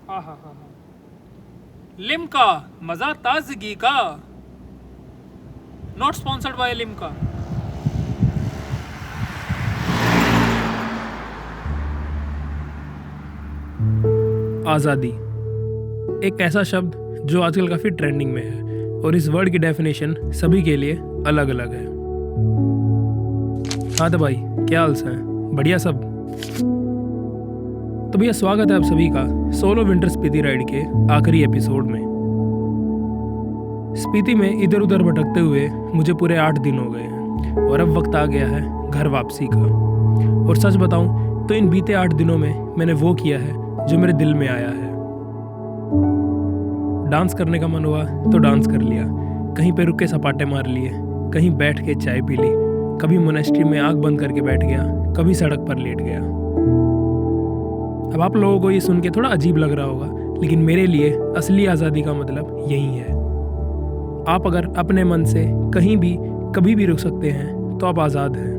हाँ हाँ हाँ हाँ। लिम्का, मजा ताजगी का। Not sponsored by Limca. आज़ादी एक ऐसा शब्द जो आजकल काफ़ी ट्रेंडिंग में है और इस वर्ड की डेफिनेशन सभी के लिए अलग अलग है। हाँ तो भाई, क्या हाल है? बढ़िया सब? तो भैया स्वागत है आप सभी का सोलो विंटर स्पीति राइड के आखिरी एपिसोड में। स्पीति में इधर उधर भटकते हुए मुझे पूरे 8 दिन हो गए हैं और अब वक्त आ गया है घर वापसी का। और सच बताऊं तो इन बीते 8 दिनों में मैंने वो किया है जो मेरे दिल में आया है। डांस करने का मन हुआ तो डांस कर लिया, कहीं पे रुक के सपाटे मार लिए, कहीं बैठ के चाय पी ली, कभी मोनेस्ट्री में आंख बंद करके बैठ गया, कभी सड़क पर लेट गया। अब आप लोगों को ये सुन के थोड़ा अजीब लग रहा होगा, लेकिन मेरे लिए असली आज़ादी का मतलब यही है। आप अगर अपने मन से कहीं भी कभी भी रुक सकते हैं तो आप आज़ाद हैं।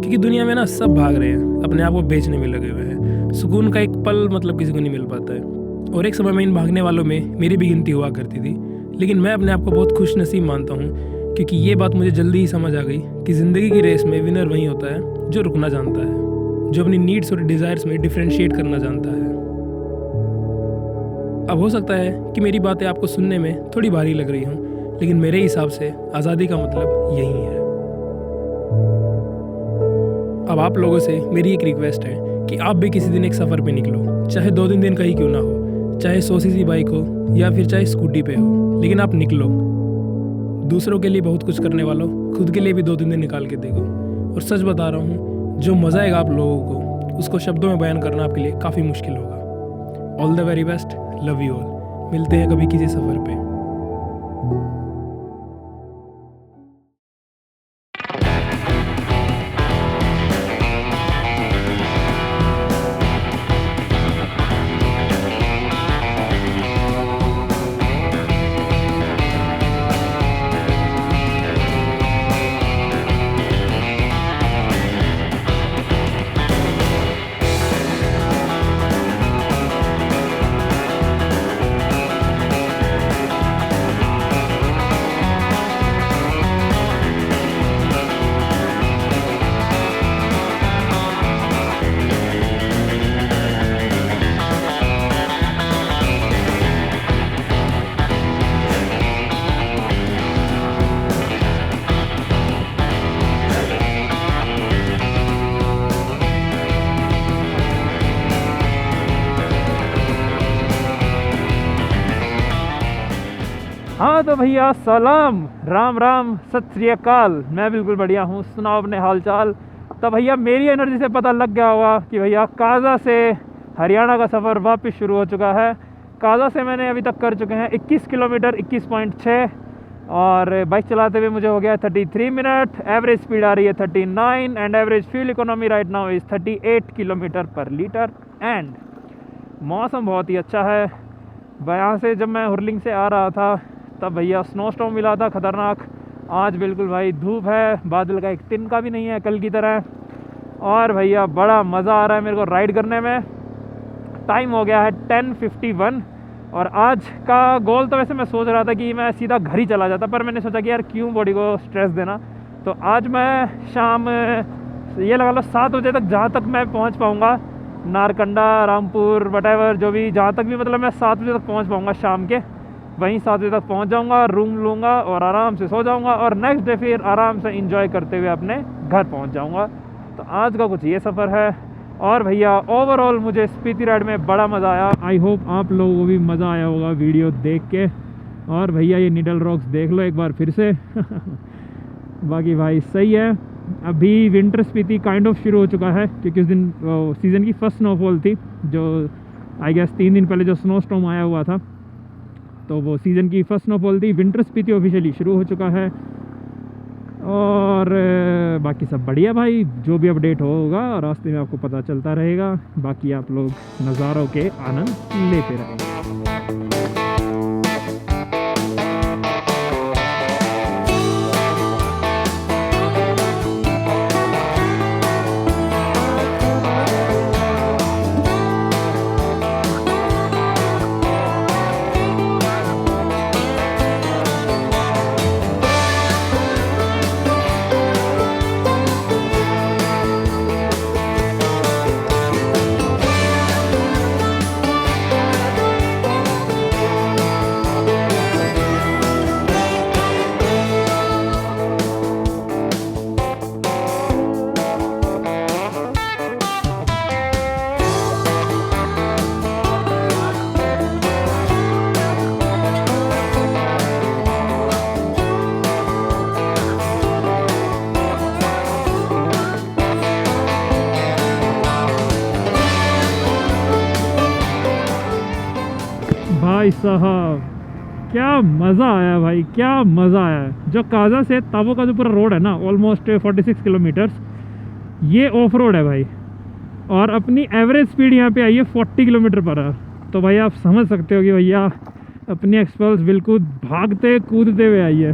क्योंकि दुनिया में ना सब भाग रहे हैं, अपने आप को बेचने में लगे हुए हैं। सुकून का एक पल मतलब किसी को नहीं मिल पाता है। और एक समय में इन भागने वालों में मेरी भी गिनती हुआ करती थी, लेकिन मैं अपने आप को बहुत खुश नसीब मानता हूँ, क्योंकि ये बात मुझे जल्दी ही समझ आ गई कि ज़िंदगी की रेस में विनर वही होता है जो रुकना जानता है, जो अपनी नीड्स और डिज़ायर्स में डिफ्रेंशिएट करना जानता है। अब हो सकता है कि मेरी बातें आपको सुनने में थोड़ी भारी लग रही हों, लेकिन मेरे हिसाब से आज़ादी का मतलब यही है। अब आप लोगों से मेरी एक रिक्वेस्ट है कि आप भी किसी दिन एक सफ़र पे निकलो, चाहे 2-3 दिन का ही क्यों ना हो, चाहे 100 सीसी बाइक हो या फिर चाहे स्कूटी पे हो, लेकिन आप निकलो। दूसरों के लिए बहुत कुछ करने वालों, खुद के लिए भी 2-3 दिन निकाल के देखो। और सच बता रहा हूँ, जो मज़ा आएगा आप लोगों को, उसको शब्दों में बयान करना आपके लिए काफ़ी मुश्किल होगा। All the very best, love you all. मिलते हैं कभी किसी सफ़र पे। हाँ तो भैया सलाम, राम राम, सत श्री अकाल। मैं बिल्कुल बढ़िया हूँ, सुनाओ अपने हाल चाल। तो भैया मेरी एनर्जी से पता लग गया होगा कि भैया काजा से हरियाणा का सफ़र वापस शुरू हो चुका है। काजा से मैंने अभी तक कर चुके हैं 21 किलोमीटर, 21.6, और बाइक चलाते हुए मुझे हो गया 33 मिनट। एवरेज स्पीड आ रही है 39 and average fuel economy right now is 38 kilometre पर लीटर। एंड मौसम बहुत ही अच्छा है। यहाँ से जब मैं हुरलिंग से आ रहा था तब भैया स्नो स्टॉर्म मिला था खतरनाक। आज बिल्कुल भाई धूप है, बादल का एक तिनका भी नहीं है कल की तरह। और भैया बड़ा मज़ा आ रहा है मेरे को राइड करने में। टाइम हो गया है 10:51 और आज का गोल तो वैसे मैं सोच रहा था कि मैं सीधा घर ही चला जाता, पर मैंने सोचा कि यार क्यों बॉडी को स्ट्रेस देना। तो आज मैं शाम ये लगा लो 7 बजे तक, जहाँ तक मैं पहुँच पाऊँगा, नारकंडा, रामपुर, वटेवर, जो भी जहाँ तक भी मतलब मैं 7 बजे तक पहुँच पाऊँगा शाम के, वहीं 7 बजे तक पहुँच जाऊँगा, रूम लूँगा और आराम से सो जाऊँगा और नेक्स्ट डे फिर आराम से एंजॉय करते हुए अपने घर पहुँच जाऊँगा। तो आज का कुछ ये सफ़र है। और भैया ओवरऑल मुझे स्पीति राइड में बड़ा मज़ा आया। आई होप आप लोगों को भी मज़ा आया होगा वीडियो देख के। और भैया ये निडल रॉक्स देख लो एक बार फिर से। बाकी भाई सही है। अभी विंटर स्पीति काइंड ऑफ शुरू हो चुका है, क्योंकि उस दिन सीज़न की फर्स्ट स्नोफॉल थी, जो आई गेस 3 दिन पहले जो स्नो स्टॉर्म आया हुआ था, तो वो सीज़न की फर्स्ट स्नोफॉल थी। विंटर स्पीति ऑफिशियली शुरू हो चुका है। और बाकी सब बढ़िया भाई, जो भी अपडेट होगा रास्ते में आपको पता चलता रहेगा। बाकी आप लोग नज़ारों के आनंद लेते रहेंगे। भाई साहब, क्या मज़ा आया भाई, क्या मज़ा आया। जो काजा से ताबो का जो पूरा रोड है ना, ऑलमोस्ट 46 किलोमीटर्स, ये ऑफ रोड है भाई। और अपनी एवरेज स्पीड यहाँ पे आई है 40 किलोमीटर पर आवर। तो भाई आप समझ सकते हो कि भैया अपनी एक्सपल्स बिल्कुल भागते कूदते हुए आई है।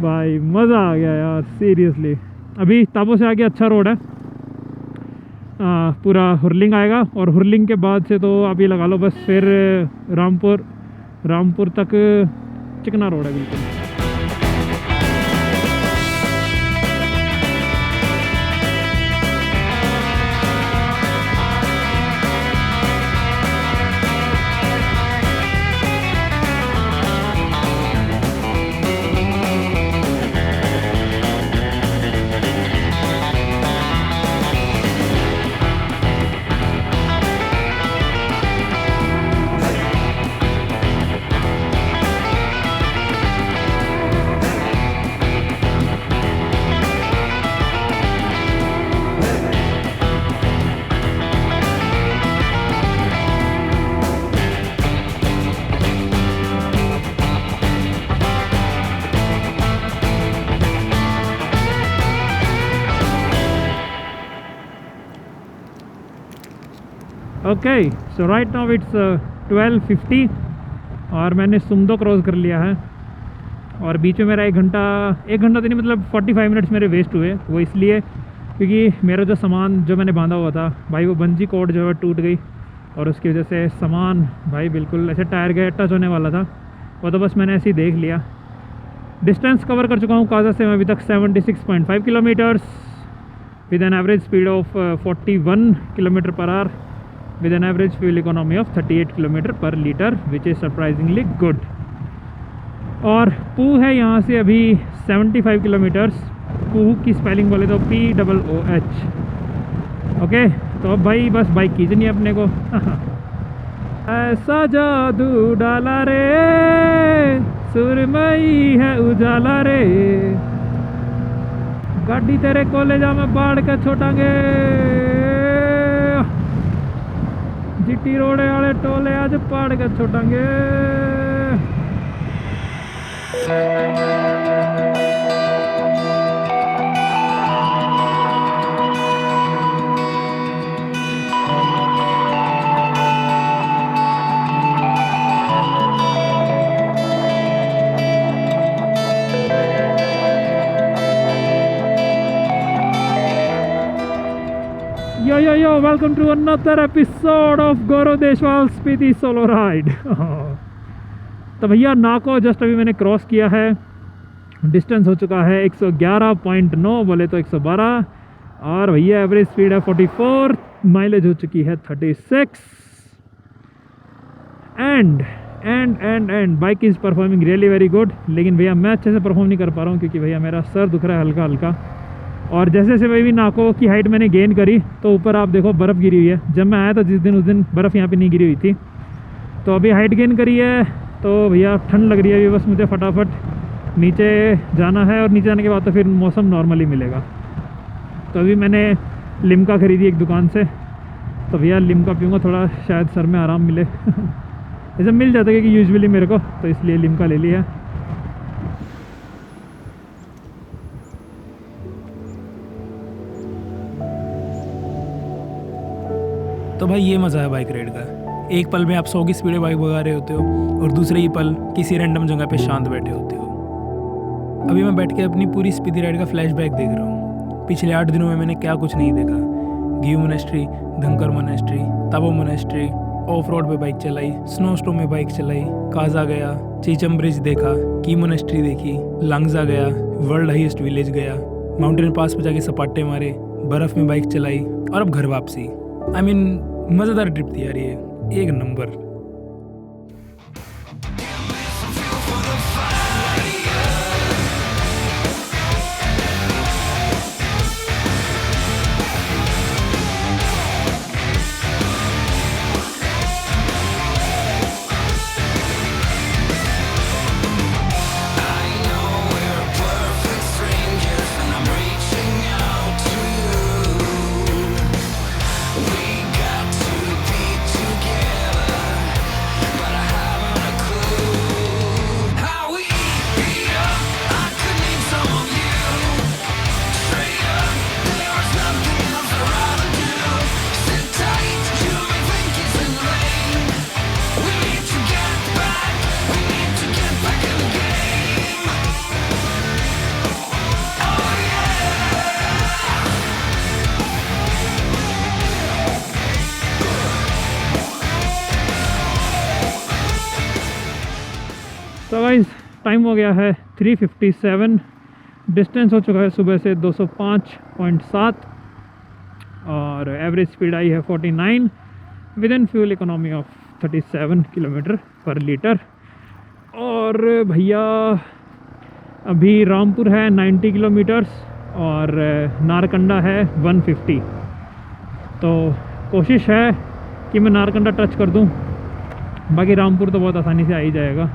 भाई मज़ा आ गया यार सीरियसली। अभी ताबो से आगे अच्छा रोड है, पूरा हुरलिंग आएगा, और हुरलिंग के बाद से तो आप ये लगा लो बस फिर रामपुर तक चिकना रोड है बिल्कुल। Okay, so right now it's 12:50 और मैंने सुमदो क्रॉस कर लिया है। और बीच में मेरा एक घंटा तो नहीं, मतलब 45 मिनट्स मेरे वेस्ट हुए। वो इसलिए क्योंकि मेरा जो सामान जो मैंने बांधा हुआ था भाई, वो बंजी कॉर्ड जो है टूट गई, और उसकी वजह से सामान भाई बिल्कुल ऐसे टायर के टच होने वाला था। वो तो बस मैंने ऐसे ही देख लिया। डिस्टेंस कवर कर चुका हूँ काजा से मैं अभी तक 76.5 kilometres with an average speed of 41 kilometre per hour with an average fuel economy of 38 km per liter, which is surprisingly good। और पू है यहाँ से अभी 75 किलोमीटर्स। पू की स्पेलिंग बोले तो POOH। ओके, तो अब भाई बस बाइक खींचनी है अपने को। ऐसा जादू डाला रे, सुरमई है उजाला रे, गाड़ी तेरे कॉलेजा में बाढ़ के छोटांगे, जीटी रोडे वाले टोले आज पाड़ के छोटांगे। Yo, welcome to another episode of Gaurav Deshwal Spiti solo ride. तो भैया नाको जस्ट अभी मैंने क्रॉस किया है। डिस्टेंस हो चुका है 111.9 बोले तो 112, और भैया एवरेज स्पीड है 44, माइलेज हो चुकी है 36। And bike is performing really very good. लेकिन भैया मैं अच्छे से परफॉर्म नहीं कर पा रहा हूँ क्योंकि भैया मेरा सर दुख रहा है हल्का हल्का। और जैसे जैसे मैं भी नाको की हाइट मैंने गेन करी तो ऊपर आप देखो बर्फ़ गिरी हुई है। जब मैं आया था जिस दिन, उस दिन बर्फ़ यहाँ पे नहीं गिरी हुई थी। तो अभी हाइट गेन करी है तो भैया ठंड लग रही है अभी, बस मुझे फटाफट नीचे जाना है, और नीचे जाने के बाद तो फिर मौसम नॉर्मली मिलेगा। तो अभी मैंने लिम्का ख़रीदी एक दुकान से, तो भैया लिम्का पीऊँगा, थोड़ा शायद सर में आराम मिले। ऐसा मिल जाता है कि यूजुअली मेरे को, तो इसलिए लिम्का ले लिया। तो भाई ये मज़ा है बाइक राइड का। एक पल में आप 100 की स्पीड में बाइक भगा रहे होते हो, और दूसरे ही पल किसी रैंडम जगह पे शांत बैठे होते हो। अभी मैं बैठ के अपनी पूरी स्पीति राइड का फ्लैशबैक देख रहा हूँ। पिछले 8 दिनों में मैंने क्या कुछ नहीं देखा। गियू मोनेस्ट्री, धनकर monastery, Tabo monastery, of road पे बाइक चलाई, स्नो स्टॉर्म में बाइक चलाई, काजा गया, चीचम ब्रिज देखा, की मोनेस्ट्री देखी, लांगजा गया, वर्ल्ड हाईएस्ट विलेज गया, माउंटेन पास पे जाके सपाटे मारे, बर्फ़ में बाइक चलाई, और अब घर वापसी। आई मीन मज़ेदार ट्रिप थी यार ये, एक नंबर। टाइम हो गया है 3:57, डिस्टेंस हो चुका है सुबह से 205.7 और एवरेज स्पीड आई है 49 with in fuel economy of 37 kilometre पर लीटर। और भैया अभी रामपुर है 90 किलोमीटर्स और नारकंडा है 150। तो कोशिश है कि मैं नारकंडा टच कर दूं, बाकी रामपुर तो बहुत आसानी से आ ही जाएगा,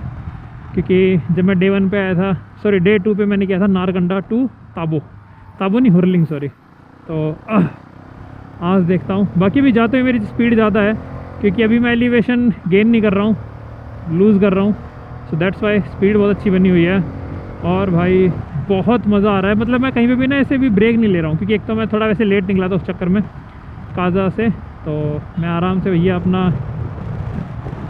क्योंकि जब मैं डे 1 पे आया था, सॉरी डे 2 पे मैंने किया था नारकंडा टू ताबो नहीं हुरलिंग सॉरी। तो आज देखता हूँ, बाकी भी जाते हुए मेरी स्पीड ज़्यादा है क्योंकि अभी मैं एलिवेशन गेन नहीं कर रहा हूँ, लूज़ कर रहा हूँ, सो दैट्स वाई स्पीड बहुत अच्छी बनी हुई है। और भाई बहुत मज़ा आ रहा है, मतलब मैं कहीं पे भी ना ऐसे भी ब्रेक नहीं ले रहा हूँ, क्योंकि एक तो मैं थोड़ा वैसे लेट निकला था उस चक्कर में काजा से, तो मैं आराम से भैया अपना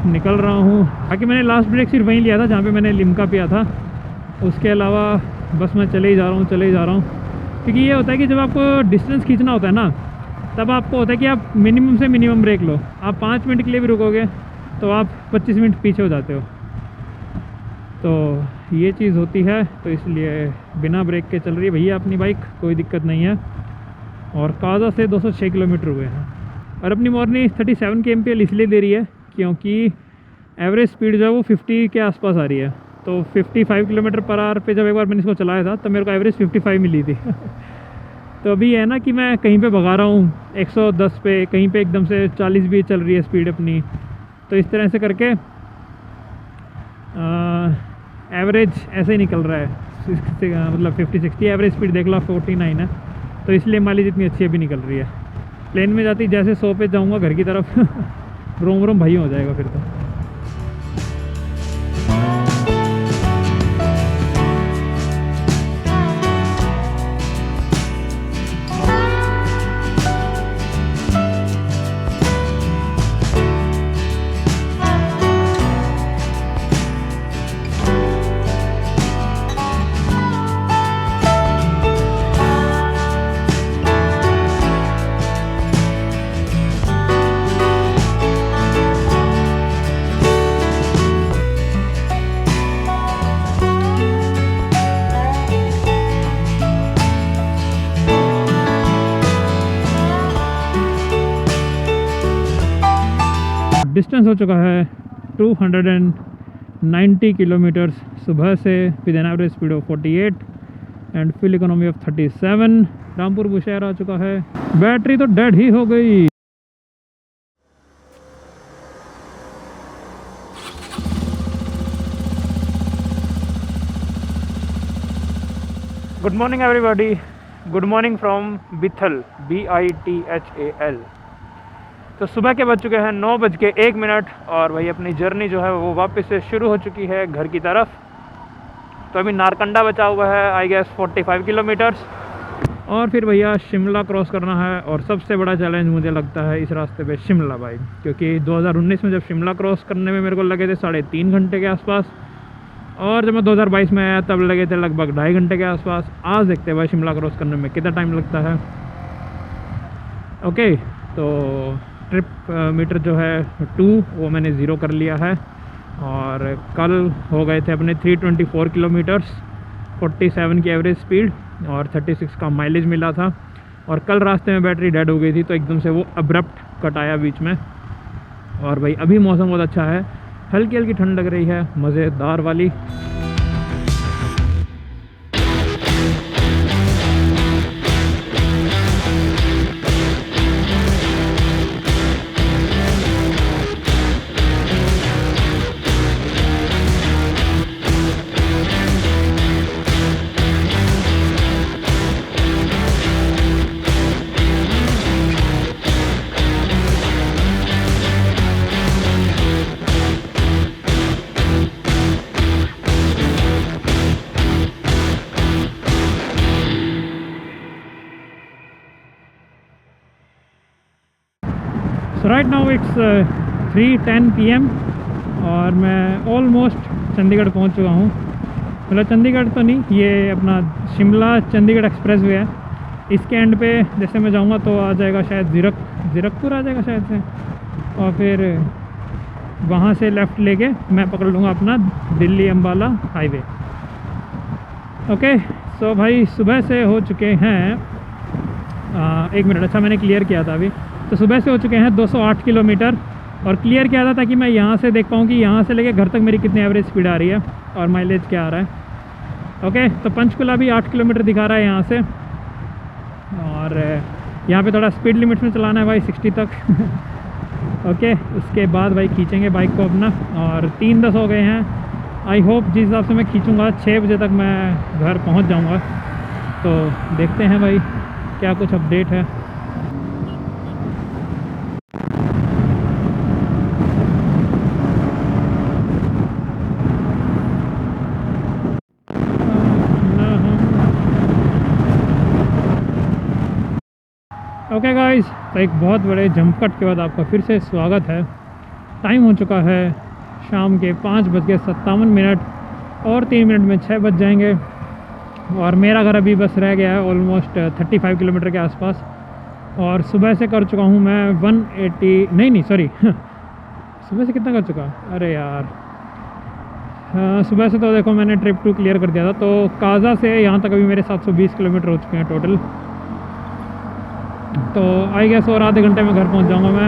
निकल रहा हूँ। बाकी मैंने लास्ट ब्रेक सिर्फ वहीं लिया था जहाँ पे मैंने लिम्का पिया था, उसके अलावा बस मैं चले ही जा रहा हूँ। क्योंकि ये होता है कि जब आपको डिस्टेंस खींचना होता है ना, तब आपको होता है कि आप मिनिमम से मिनिमम ब्रेक लो। आप 5 मिनट के लिए भी रुकोगे तो आप 25 मिनट पीछे हो जाते हो, तो ये चीज़ होती है, तो इसलिए बिना ब्रेक के चल रही है भैया अपनी बाइक, कोई दिक्कत नहीं है। और काजा से 206 किलोमीटर हुए हैं और अपनी मॉर्निंग 37 kmpl इसलिए दे रही है क्योंकि एवरेज स्पीड जो है वो 50 के आसपास आ रही है। तो 55 किलोमीटर पर आवर पे जब एक बार मैंने इसको चलाया था तब मेरे को एवरेज 55 मिली थी तो अभी है ना कि मैं कहीं पे भगा रहा हूँ 110 पे, कहीं पे एकदम से 40 भी चल रही है स्पीड अपनी। तो इस तरह से करके एवरेज ऐसे ही निकल रहा है, मतलब 50-60 एवरेज स्पीड देख लो 49 है, तो इसलिए माइलेज इतनी अच्छी अभी निकल रही है। प्लेन में जाती जैसे 100 पे जाऊँगा घर की तरफ रोम रोम भाई हो जाएगा फिर तो। डिस्टेंस हो चुका है 290 किलोमीटर्स सुबह से with an average speed of 48 and fuel economy of 37। Rampur Bushahr आ चुका है, बैटरी तो डेड ही हो गई। Good morning everybody, good morning from Bithal, BITHAL। तो सुबह के बज चुके हैं 9:01 और भाई अपनी जर्नी जो है वो वापस से शुरू हो चुकी है घर की तरफ। तो अभी नारकंडा बचा हुआ है आई गेस 45 किलोमीटर्स और फिर भैया शिमला क्रॉस करना है। और सबसे बड़ा चैलेंज मुझे लगता है इस रास्ते पे शिमला भाई, क्योंकि 2019 में जब शिमला क्रॉस करने में मेरे को लगे थे 3.5 घंटे के आसपास, और जब मैं 2022 में आया तब लगे थे लगभग 2.5 घंटे के आसपास। आज देखते हैं भाई शिमला क्रॉस करने में कितना टाइम लगता है। ओके, तो ट्रिप मीटर जो है 2 वो मैंने 0 कर लिया है और कल हो गए थे अपने 324 किलोमीटर्स, 47 की एवरेज स्पीड और 36 का माइलेज मिला था। और कल रास्ते में बैटरी डेड हो गई थी तो एकदम से वो अब्रप्ट कट आया बीच में। और भाई अभी मौसम बहुत अच्छा है, हल्की हल्की ठंड लग रही है, मज़ेदार वाली। सो राइट नाउ इट्स 3:10 PM और मैं ऑलमोस्ट चंडीगढ़ पहुंच चुका हूं। मतलब चंडीगढ़ तो नहीं, ये अपना शिमला चंडीगढ़ एक्सप्रेस वे है, इसके एंड पे जैसे मैं जाऊंगा तो आ जाएगा शायद जीरकपुर आ जाएगा शायद से, और फिर वहाँ से लेफ़्ट लेके मैं पकड़ लूँगा अपना दिल्ली अम्बाला हाईवे। ओके, सो भाई सुबह से हो चुके हैं 1 मिनट, अच्छा मैंने क्लियर किया था अभी। तो सुबह से हो चुके हैं 208 किलोमीटर और क्लियर किया था ताकि मैं यहाँ से देख पाऊँ कि यहाँ से लेके घर तक मेरी कितनी एवरेज स्पीड आ रही है और माइलेज क्या आ रहा है। ओके, तो पंचकुला भी 8 किलोमीटर दिखा रहा है यहाँ से, और यहाँ पे थोड़ा स्पीड लिमिट में चलाना है भाई 60 तक। ओके, उसके बाद भाई खींचेंगे बाइक को अपना, और 3:10 हो गए हैं। आई होप जिस हिसाब से मैं खींचूँगा 6 बजे तक मैं घर पहुँच जाऊँगा। तो देखते हैं भाई क्या कुछ अपडेट है। ओके गाइस, तो एक बहुत बड़े जंप कट के बाद आपका फिर से स्वागत है। टाइम हो चुका है शाम के 5:57 और 3 मिनट में 6 बज जाएंगे, और मेरा घर अभी बस रह गया है ऑलमोस्ट 35 किलोमीटर के आसपास। और सुबह से कर चुका हूँ मैं 180, नहीं सॉरी सुबह से कितना कर चुका, अरे यार सुबह से तो देखो मैंने ट्रिप 2 क्लियर कर दिया था। तो काजा से यहाँ तक अभी मेरे 720 किलोमीटर हो चुके हैं टोटल। तो आई गेस और आधे घंटे में घर पहुँच जाऊँगा मैं।